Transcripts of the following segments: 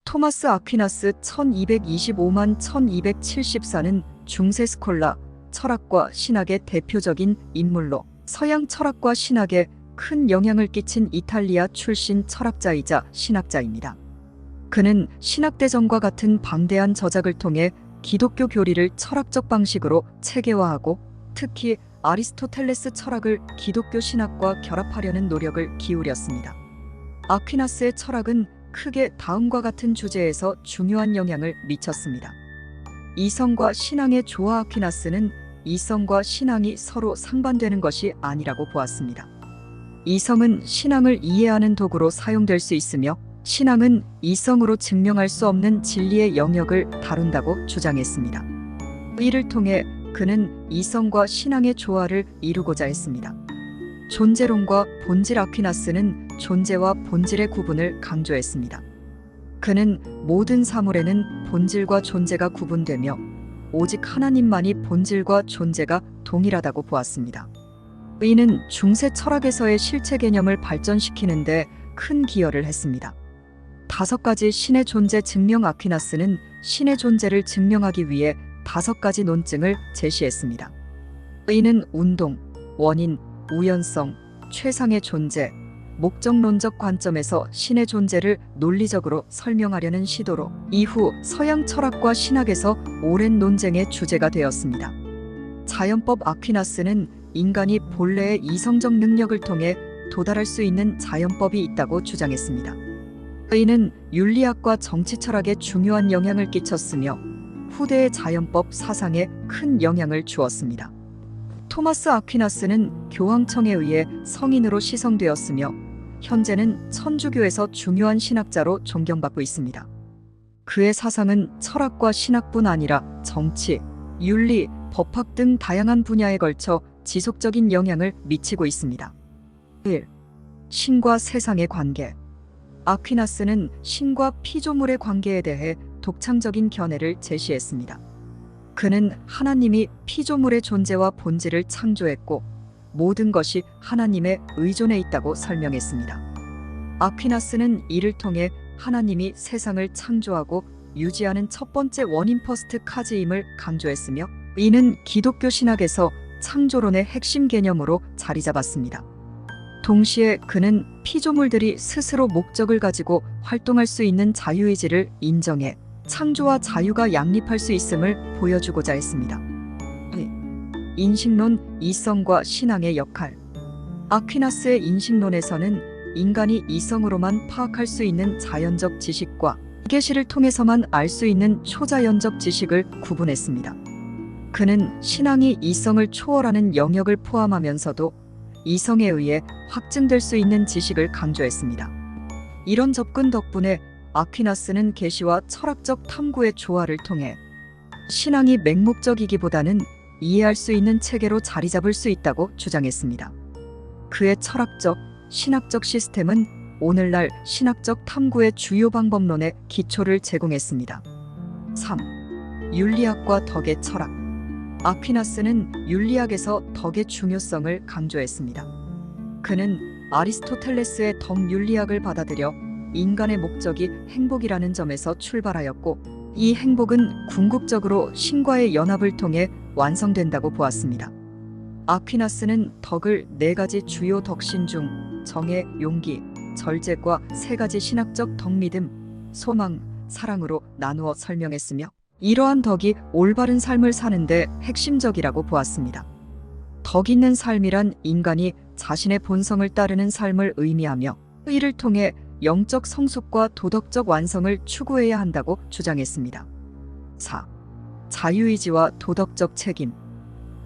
토마스 아퀴나스 1225만 1274는 중세 스콜라, 철학과 신학의 대표적인 인물로 서양 철학과 신학에 큰 영향을 끼친 이탈리아 출신 철학자이자 신학자입니다. 그는 신학대전과 같은 방대한 저작을 통해 기독교 교리를 철학적 방식으로 체계화하고 특히 아리스토텔레스 철학을 기독교 신학과 결합하려는 노력을 기울였습니다. 아퀴나스의 철학은 크게 다음과 같은 주제에서 중요한 영향을 미쳤습니다. 이성과 신앙의 조화. 아퀴나스는 이성과 신앙이 서로 상반되는 것이 아니라고 보았습니다. 이성은 신앙을 이해하는 도구로 사용될 수 있으며 신앙은 이성으로 증명할 수 없는 진리의 영역을 다룬다고 주장했습니다. 이를 통해 그는 이성과 신앙의 조화를 이루고자 했습니다. 존재론과 본질. 아퀴나스는 존재와 본질의 구분을 강조했습니다. 그는 모든 사물에는 본질과 존재가 구분되며 오직 하나님만이 본질과 존재가 동일하다고 보았습니다. 이는 중세 철학에서의 실체 개념을 발전시키는 데 큰 기여를 했습니다. 5가지 신의 존재 증명. 아퀴나스는 신의 존재를 증명하기 위해 5가지 논증을 제시했습니다. 이는 운동, 원인, 우연성, 최상의 존재, 목적론적 관점에서 신의 존재를 논리적으로 설명하려는 시도로 이후 서양 철학과 신학에서 오랜 논쟁의 주제가 되었습니다. 자연법. 아퀴나스는 인간이 본래의 이성적 능력을 통해 도달할 수 있는 자연법이 있다고 주장했습니다. 이는 윤리학과 정치철학에 중요한 영향을 끼쳤으며 후대의 자연법 사상에 큰 영향을 주었습니다. 토마스 아퀴나스는 교황청에 의해 성인으로 시성되었으며 현재는 천주교에서 중요한 신학자로 존경받고 있습니다. 그의 사상은 철학과 신학뿐 아니라 정치, 윤리, 법학 등 다양한 분야에 걸쳐 지속적인 영향을 미치고 있습니다. 1. 신과 세상의 관계. 아퀴나스는 신과 피조물의 관계에 대해 독창적인 견해를 제시했습니다. 그는 하나님이 피조물의 존재와 본질을 창조했고 모든 것이 하나님의 의존에 있다고 설명했습니다. 아퀴나스는 이를 통해 하나님이 세상을 창조하고 유지하는 첫 번째 원인 퍼스트 카즈임을 강조했으며 이는 기독교 신학에서 창조론의 핵심 개념으로 자리 잡았습니다. 동시에 그는 피조물들이 스스로 목적을 가지고 활동할 수 있는 자유의지를 인정해 창조와 자유가 양립할 수 있음을 보여주고자 했습니다. 인식론. 이성과 신앙의 역할. 아퀴나스의 인식론에서는 인간이 이성으로만 파악할 수 있는 자연적 지식과 계시를 통해서만 알 수 있는 초자연적 지식을 구분했습니다. 그는 신앙이 이성을 초월하는 영역을 포함하면서도 이성에 의해 확증될 수 있는 지식을 강조했습니다. 이런 접근 덕분에 아퀴나스는 계시와 철학적 탐구의 조화를 통해 신앙이 맹목적이기보다는 이해할 수 있는 체계로 자리 잡을 수 있다고 주장했습니다. 그의 철학적, 신학적 시스템은 오늘날 신학적 탐구의 주요 방법론의 기초를 제공했습니다. 3. 윤리학과 덕의 철학. 아퀴나스는 윤리학에서 덕의 중요성을 강조했습니다. 그는 아리스토텔레스의 덕 윤리학을 받아들여 인간의 목적이 행복이라는 점에서 출발하였고 이 행복은 궁극적으로 신과의 연합을 통해 완성된다고 보았습니다. 아퀴나스는 덕을 4가지 주요 덕신 중 정의, 용기, 절제과 3가지 신학적 덕, 믿음, 소망, 사랑으로 나누어 설명했으며 이러한 덕이 올바른 삶을 사는데 핵심적이라고 보았습니다. 덕 있는 삶이란 인간이 자신의 본성을 따르는 삶을 의미하며 이를 통해 영적 성숙과 도덕적 완성을 추구해야 한다고 주장했습니다. 4. 자유의지와 도덕적 책임.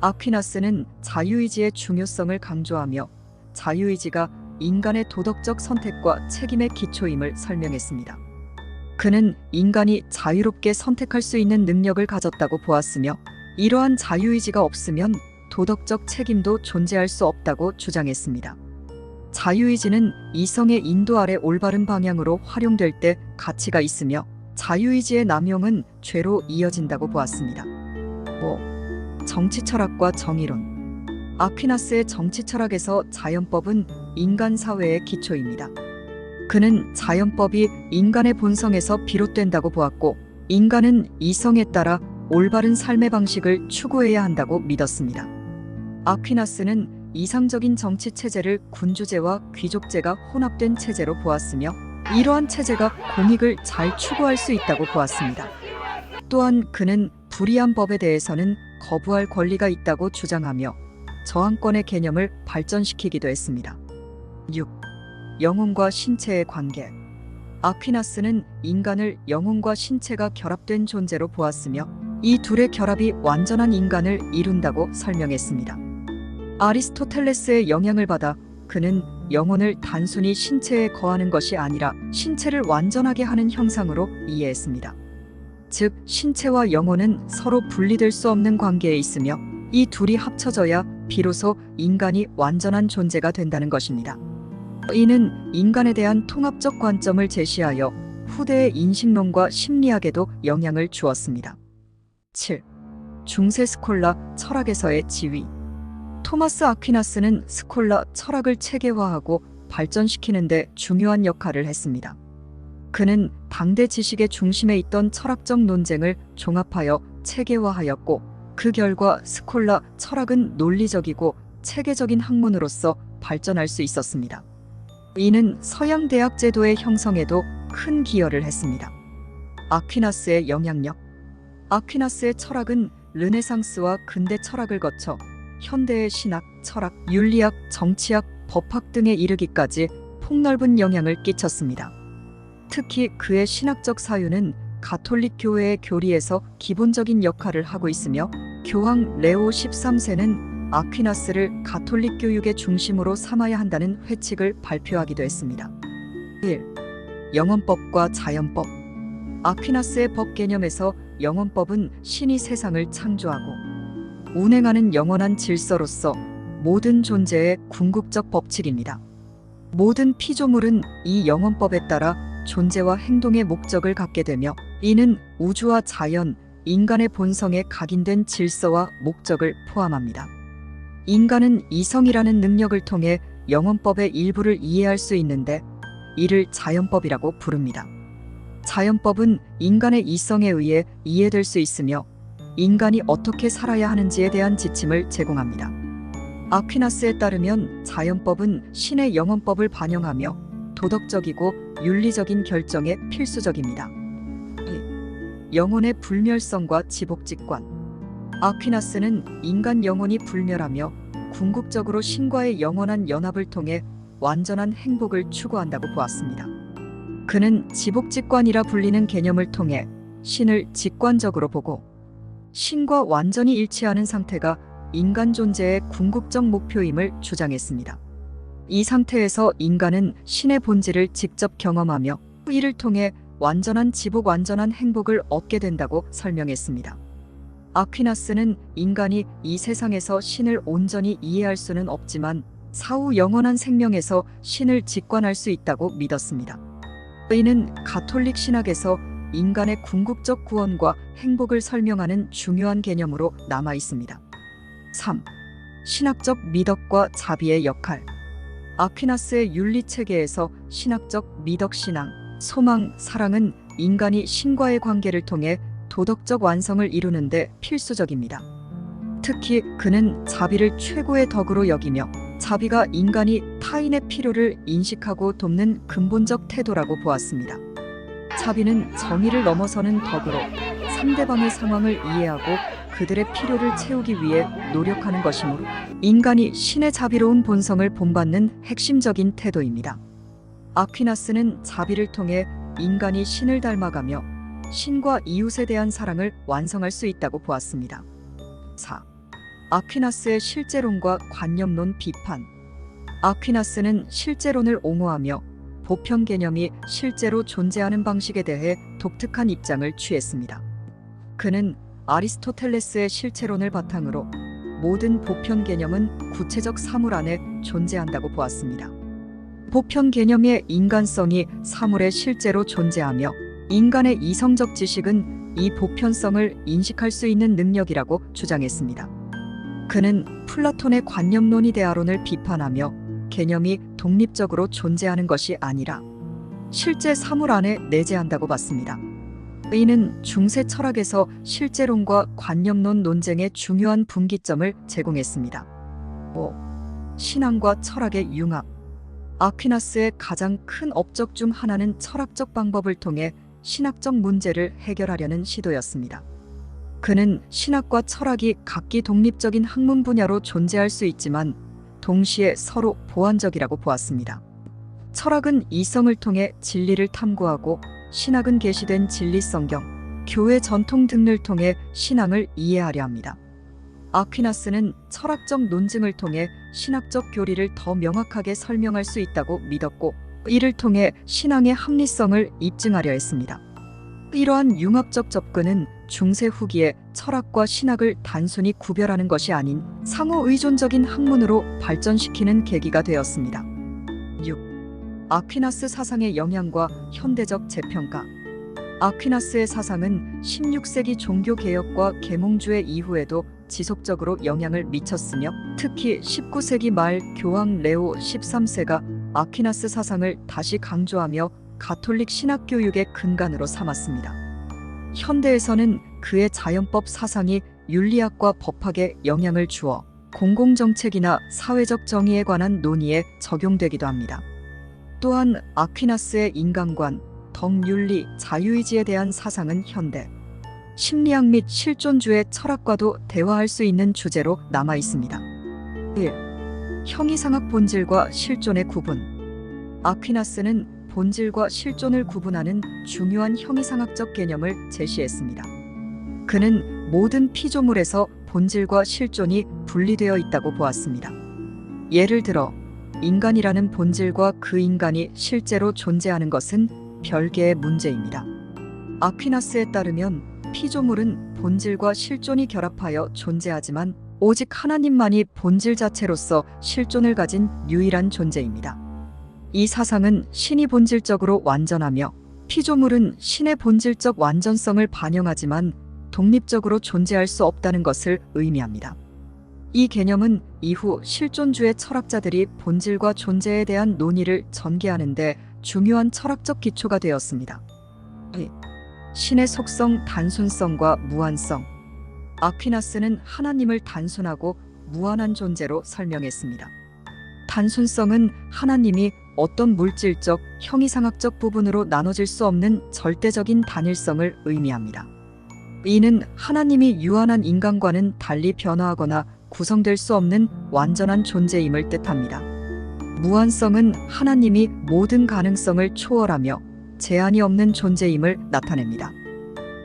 아퀴나스는 자유의지의 중요성을 강조하며 자유의지가 인간의 도덕적 선택과 책임의 기초임을 설명했습니다. 그는 인간이 자유롭게 선택할 수 있는 능력을 가졌다고 보았으며 이러한 자유의지가 없으면 도덕적 책임도 존재할 수 없다고 주장했습니다. 자유의지는 이성의 인도 아래 올바른 방향으로 활용될 때 가치가 있으며 자유의지의 남용은 죄로 이어진다고 보았습니다. 5. 정치철학과 정의론. 아퀴나스의 정치철학에서 자연법은 인간 사회의 기초입니다. 그는 자연법이 인간의 본성에서 비롯된다고 보았고, 인간은 이성에 따라 올바른 삶의 방식을 추구해야 한다고 믿었습니다. 아퀴나스는 이상적인 정치 체제를 군주제와 귀족제가 혼합된 체제로 보았으며, 이러한 체제가 공익을 잘 추구할 수 있다고 보았습니다. 또한 그는 불이한 법에 대해서는 거부할 권리가 있다고 주장하며 저항권의 개념을 발전시키기도 했습니다. 6. 영혼과 신체의 관계. 아퀴나스는 인간을 영혼과 신체가 결합된 존재로 보았으며, 이 둘의 결합이 완전한 인간을 이룬다고 설명했습니다. 아리스토텔레스의 영향을 받아 그는 영혼을 단순히 신체에 거하는 것이 아니라 신체를 완전하게 하는 형상으로 이해했습니다. 즉, 신체와 영혼은 서로 분리될 수 없는 관계에 있으며, 이 둘이 합쳐져야 비로소 인간이 완전한 존재가 된다는 것입니다. 이는 인간에 대한 통합적 관점을 제시하여 후대의 인식론과 심리학에도 영향을 주었습니다. 7. 중세 스콜라 철학에서의 지위. 토마스 아퀴나스는 스콜라 철학을 체계화하고 발전시키는 데 중요한 역할을 했습니다. 그는 당대 지식의 중심에 있던 철학적 논쟁을 종합하여 체계화하였고, 그 결과 스콜라 철학은 논리적이고 체계적인 학문으로서 발전할 수 있었습니다. 이는 서양 대학 제도의 형성에도 큰 기여를 했습니다. 아퀴나스의 영향력. 아퀴나스의 철학은 르네상스와 근대 철학을 거쳐 현대의 신학, 철학, 윤리학, 정치학, 법학 등에 이르기까지 폭넓은 영향을 끼쳤습니다. 특히 그의 신학적 사유는 가톨릭 교회의 교리에서 기본적인 역할을 하고 있으며, 교황 레오 13세는 아퀴나스를 가톨릭 교육의 중심으로 삼아야 한다는 회칙을 발표하기도 했습니다. 1. 영원법과 자연법. 아퀴나스의 법 개념에서 영원법은 신이 세상을 창조하고 운행하는 영원한 질서로서 모든 존재의 궁극적 법칙입니다. 모든 피조물은 이 영원법에 따라 존재와 행동의 목적을 갖게 되며, 이는 우주와 자연, 인간의 본성에 각인된 질서와 목적을 포함합니다. 인간은 이성이라는 능력을 통해 영원법의 일부를 이해할 수 있는데, 이를 자연법이라고 부릅니다. 자연법은 인간의 이성에 의해 이해될 수 있으며, 인간이 어떻게 살아야 하는지에 대한 지침을 제공합니다. 아퀴나스에 따르면 자연법은 신의 영원법을 반영하며 도덕적이고 윤리적인 결정에 필수적입니다. 2. 영혼의 불멸성과 지복직관. 아퀴나스는 인간 영혼이 불멸하며 궁극적으로 신과의 영원한 연합을 통해 완전한 행복을 추구한다고 보았습니다. 그는 지복직관이라 불리는 개념을 통해 신을 직관적으로 보고, 신과 완전히 일치하는 상태가 인간 존재의 궁극적 목표임을 주장했습니다. 이 상태에서 인간은 신의 본질을 직접 경험하며 이를 통해 완전한 지복, 완전한 행복을 얻게 된다고 설명했습니다. 아퀴나스는 인간이 이 세상에서 신을 온전히 이해할 수는 없지만 사후 영원한 생명에서 신을 직관할 수 있다고 믿었습니다. 이는 가톨릭 신학에서 인간의 궁극적 구원과 행복을 설명하는 중요한 개념으로 남아 있습니다. 3. 신학적 미덕과 자비의 역할. 아퀴나스의 윤리체계에서 신학적 미덕, 신앙, 소망, 사랑은 인간이 신과의 관계를 통해 도덕적 완성을 이루는 데 필수적입니다. 특히 그는 자비를 최고의 덕으로 여기며, 자비가 인간이 타인의 필요를 인식하고 돕는 근본적 태도라고 보았습니다. 자비는 정의를 넘어서는 덕으로 상대방의 상황을 이해하고 그들의 필요를 채우기 위해 노력하는 것이므로 인간이 신의 자비로운 본성을 본받는 핵심적인 태도입니다. 아퀴나스는 자비를 통해 인간이 신을 닮아가며 신과 이웃에 대한 사랑을 완성할 수 있다고 보았습니다. 4. 아퀴나스의 실제론과 관념론 비판. 아퀴나스는 실제론을 옹호하며 보편 개념이 실제로 존재하는 방식에 대해 독특한 입장을 취했습니다. 그는 아리스토텔레스의 실체론을 바탕으로 모든 보편 개념은 구체적 사물 안에 존재한다고 보았습니다. 보편 개념의 인간성이 사물에 실제로 존재하며, 인간의 이성적 지식은 이 보편성을 인식할 수 있는 능력이라고 주장했습니다. 그는 플라톤의 관념론 이데아론을 비판하며 개념이 독립적으로 존재하는 것이 아니라 실제 사물 안에 내재한다고 봤습니다. 이는 중세 철학에서 실제론과 관념론 논쟁의 중요한 분기점을 제공했습니다. 5. 신앙과 철학의 융합. 아퀴나스의 가장 큰 업적 중 하나는 철학적 방법을 통해 신학적 문제를 해결하려는 시도였습니다. 그는 신학과 철학이 각기 독립적인 학문 분야로 존재할 수 있지만 동시에 서로 보완적이라고 보았습니다. 철학은 이성을 통해 진리를 탐구하고 신학은 계시된 진리 성경, 교회 전통 등을 통해 신앙을 이해하려 합니다. 아퀴나스는 철학적 논증을 통해 신학적 교리를 더 명확하게 설명할 수 있다고 믿었고 이를 통해 신앙의 합리성을 입증하려 했습니다. 이러한 융합적 접근은 중세 후기에 철학과 신학을 단순히 구별하는 것이 아닌 상호 의존적인 학문으로 발전시키는 계기가 되었습니다. 6. 아퀴나스 사상의 영향과 현대적 재평가. 아퀴나스의 사상은 16세기 종교개혁과 계몽주의 이후에도 지속적으로 영향을 미쳤으며 특히 19세기 말 교황 레오 13세가 아퀴나스 사상을 다시 강조하며 가톨릭 신학교육의 근간으로 삼았습니다. 현대에서는 그의 자연법 사상이 윤리학과 법학에 영향을 주어 공공정책이나 사회적 정의에 관한 논의에 적용되기도 합니다. 또한 아퀴나스의 인간관, 덕윤리, 자유의지에 대한 사상은 현대 심리학 및 실존주의 철학과도 대화할 수 있는 주제로 남아 있습니다. 1. 형이상학 본질과 실존의 구분. 아퀴나스는 본질과 실존을 구분하는 중요한 형이상학적 개념을 제시했습니다. 그는 모든 피조물에서 본질과 실존이 분리되어 있다고 보았습니다. 예를 들어 인간이라는 본질과 그 인간이 실제로 존재하는 것은 별개의 문제입니다. 아퀴나스에 따르면 피조물은 본질과 실존이 결합하여 존재하지만 오직 하나님만이 본질 자체로서 실존을 가진 유일한 존재입니다. 이 사상은 신이 본질적으로 완전하며 피조물은 신의 본질적 완전성을 반영하지만 독립적으로 존재할 수 없다는 것을 의미합니다. 이 개념은 이후 실존주의 철학자들이 본질과 존재에 대한 논의를 전개하는 데 중요한 철학적 기초가 되었습니다. 신의 속성 단순성과 무한성. 아퀴나스는 하나님을 단순하고 무한한 존재로 설명했습니다. 단순성은 하나님이 어떤 물질적, 형이상학적 부분으로 나눠질 수 없는 절대적인 단일성을 의미합니다. 이는 하나님이 유한한 인간과는 달리 변화하거나 구성될 수 없는 완전한 존재임을 뜻합니다. 무한성은 하나님이 모든 가능성을 초월하며 제한이 없는 존재임을 나타냅니다.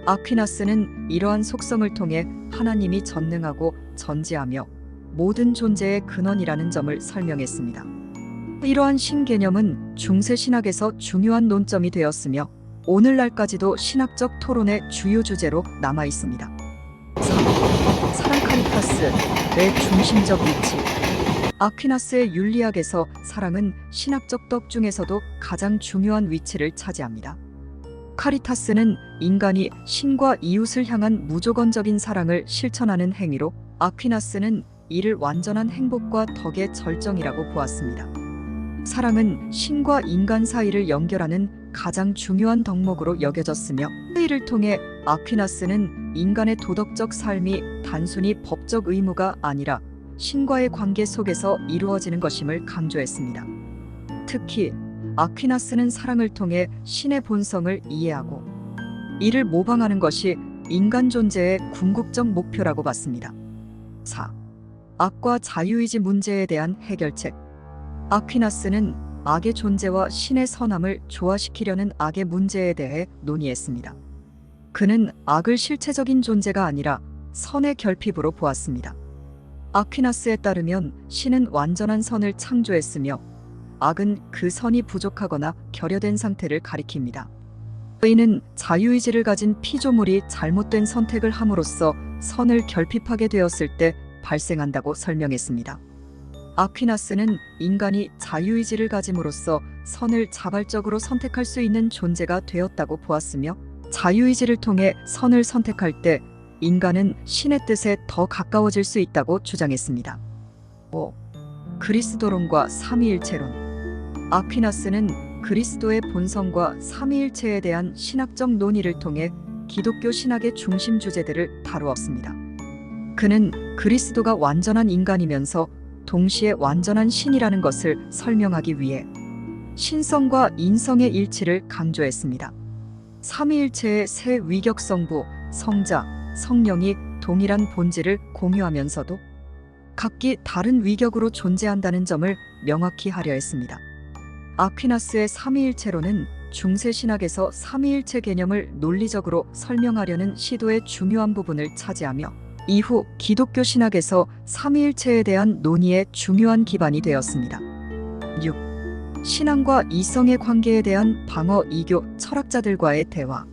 아퀴나스는 이러한 속성을 통해 하나님이 전능하고 전지하며 모든 존재의 근원이라는 점을 설명했습니다. 이러한 신개념은 중세 신학에서 중요한 논점이 되었으며 오늘날까지도 신학적 토론의 주요 주제로 남아 있습니다. 3. 사랑 카리타스의 중심적 위치. 아퀴나스의 윤리학에서 사랑은 신학적 덕 중에서도 가장 중요한 위치를 차지합니다. 카리타스는 인간이 신과 이웃을 향한 무조건적인 사랑을 실천하는 행위로 아퀴나스는 이를 완전한 행복과 덕의 절정이라고 보았습니다. 사랑은 신과 인간 사이를 연결하는 가장 중요한 덕목으로 여겨졌으며 이를 통해 아퀴나스는 인간의 도덕적 삶이 단순히 법적 의무가 아니라 신과의 관계 속에서 이루어지는 것임을 강조했습니다. 특히 아퀴나스는 사랑을 통해 신의 본성을 이해하고 이를 모방하는 것이 인간 존재의 궁극적 목표라고 봤습니다. 4. 악과 자유의지 문제에 대한 해결책. 아퀴나스는 악의 존재와 신의 선함을 조화시키려는 악의 문제에 대해 논의했습니다. 그는 악을 실체적인 존재가 아니라 선의 결핍으로 보았습니다. 아퀴나스에 따르면 신은 완전한 선을 창조했으며 악은 그 선이 부족하거나 결여된 상태를 가리킵니다. 이는 자유의지를 가진 피조물이 잘못된 선택을 함으로써 선을 결핍하게 되었을 때 발생한다고 설명했습니다. 아퀴나스는 인간이 자유의지를 가짐으로써 선을 자발적으로 선택할 수 있는 존재가 되었다고 보았으며 자유의지를 통해 선을 선택할 때 인간은 신의 뜻에 더 가까워질 수 있다고 주장했습니다. 5. 그리스도론과 삼위일체론. 아퀴나스는 그리스도의 본성과 삼위일체에 대한 신학적 논의를 통해 기독교 신학의 중심 주제들을 다루었습니다. 그는 그리스도가 완전한 인간이면서 동시에 완전한 신이라는 것을 설명하기 위해 신성과 인성의 일치를 강조했습니다. 삼위일체의 세 위격성부, 성자, 성령이 동일한 본질을 공유하면서도 각기 다른 위격으로 존재한다는 점을 명확히 하려 했습니다. 아퀴나스의 삼위일체론은 중세신학에서 삼위일체 개념을 논리적으로 설명하려는 시도의 중요한 부분을 차지하며 이후 기독교 신학에서 삼위일체에 대한 논의의 중요한 기반이 되었습니다. 6. 신앙과 이성의 관계에 대한 방어 이교 철학자들과의 대화.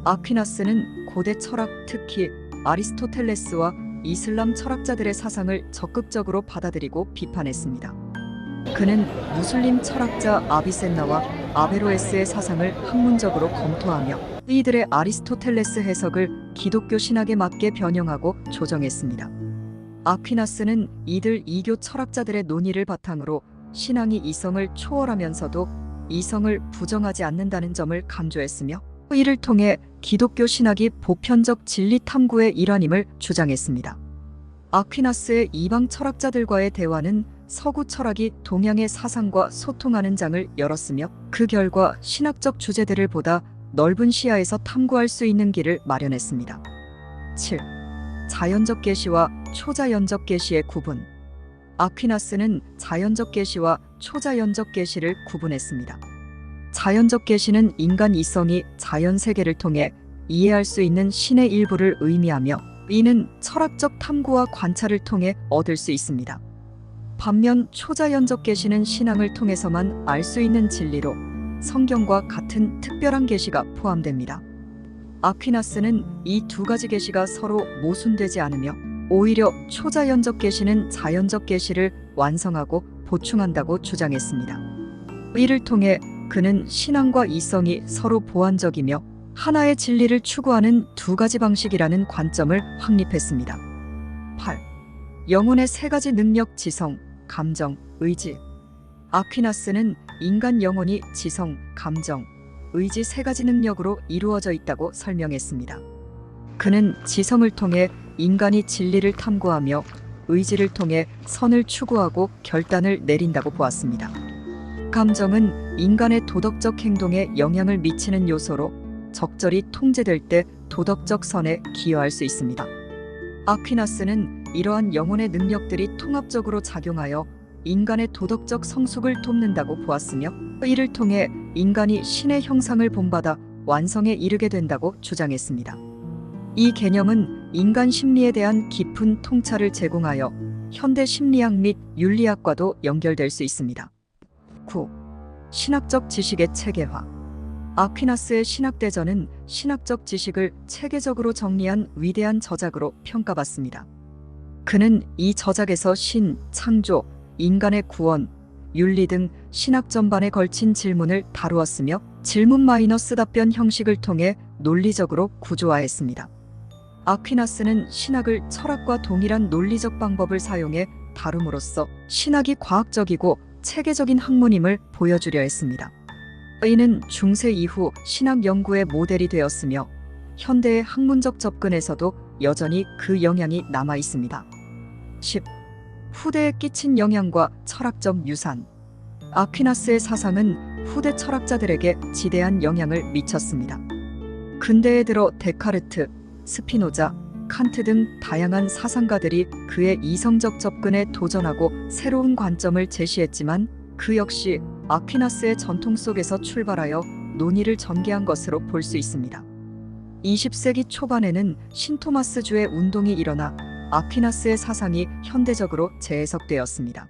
아퀴나스는 고대 철학, 특히 아리스토텔레스와 이슬람 철학자들의 사상을 적극적으로 받아들이고 비판했습니다. 그는 무슬림 철학자 아비센나와 아베로에스의 사상을 학문적으로 검토하며 이들의 아리스토텔레스 해석을 기독교 신학에 맞게 변형하고 조정했습니다. 아퀴나스는 이들 이교 철학자들의 논의를 바탕으로 신앙이 이성을 초월하면서도 이성을 부정하지 않는다는 점을 강조했으며 이를 통해 기독교 신학이 보편적 진리 탐구의 일환임을 주장했습니다. 아퀴나스의 이방 철학자들과의 대화는 서구 철학이 동양의 사상과 소통하는 장을 열었으며 그 결과 신학적 주제들을 보다 넓은 시야에서 탐구할 수 있는 길을 마련했습니다. 7. 자연적 계시와 초자연적 계시의 구분. 아퀴나스는 자연적 계시와 초자연적 계시를 구분했습니다. 자연적 계시는 인간 이성이 자연 세계를 통해 이해할 수 있는 신의 일부를 의미하며 이는 철학적 탐구와 관찰을 통해 얻을 수 있습니다. 반면 초자연적 계시는 신앙을 통해서만 알 수 있는 진리로 성경과 같은 특별한 계시가 포함됩니다. 아퀴나스는 이 두 가지 계시가 서로 모순되지 않으며 오히려 초자연적 계시는 자연적 계시를 완성하고 보충한다고 주장했습니다. 이를 통해 그는 신앙과 이성이 서로 보완적이며 하나의 진리를 추구하는 두 가지 방식이라는 관점을 확립했습니다. 8. 영혼의 세 가지 능력 지성, 감정, 의지. 아퀴나스는 인간 영혼이 지성, 감정, 의지 세 가지 능력으로 이루어져 있다고 설명했습니다. 그는 지성을 통해 인간이 진리를 탐구하며 의지를 통해 선을 추구하고 결단을 내린다고 보았습니다. 감정은 인간의 도덕적 행동에 영향을 미치는 요소로 적절히 통제될 때 도덕적 선에 기여할 수 있습니다. 아퀴나스는 이러한 영혼의 능력들이 통합적으로 작용하여 인간의 도덕적 성숙을 돕는다고 보았으며 이를 통해 인간이 신의 형상을 본받아 완성에 이르게 된다고 주장했습니다. 이 개념은 인간 심리에 대한 깊은 통찰을 제공하여 현대 심리학 및 윤리학과도 연결될 수 있습니다. 9. 신학적 지식의 체계화. 아퀴나스의 신학대전은 신학적 지식을 체계적으로 정리한 위대한 저작으로 평가받습니다. 그는 이 저작에서 신, 창조, 인간의 구원, 윤리 등 신학 전반에 걸친 질문을 다루었으며 질문 마이너스 답변 형식을 통해 논리적으로 구조화했습니다. 아퀴나스는 신학을 철학과 동일한 논리적 방법을 사용해 다룸으로써 신학이 과학적이고 체계적인 학문임을 보여주려 했습니다. 이는 중세 이후 신학 연구의 모델이 되었으며 현대의 학문적 접근에서도 여전히 그 영향이 남아 있습니다. 10. 후대에 끼친 영향과 철학적 유산. 아퀴나스의 사상은 후대 철학자들에게 지대한 영향을 미쳤습니다. 근대에 들어 데카르트, 스피노자, 칸트 등 다양한 사상가들이 그의 이성적 접근에 도전하고 새로운 관점을 제시했지만 그 역시 아퀴나스의 전통 속에서 출발하여 논의를 전개한 것으로 볼 수 있습니다. 20세기 초반에는 신토마스주의 운동이 일어나 아퀴나스의 사상이 현대적으로 재해석되었습니다.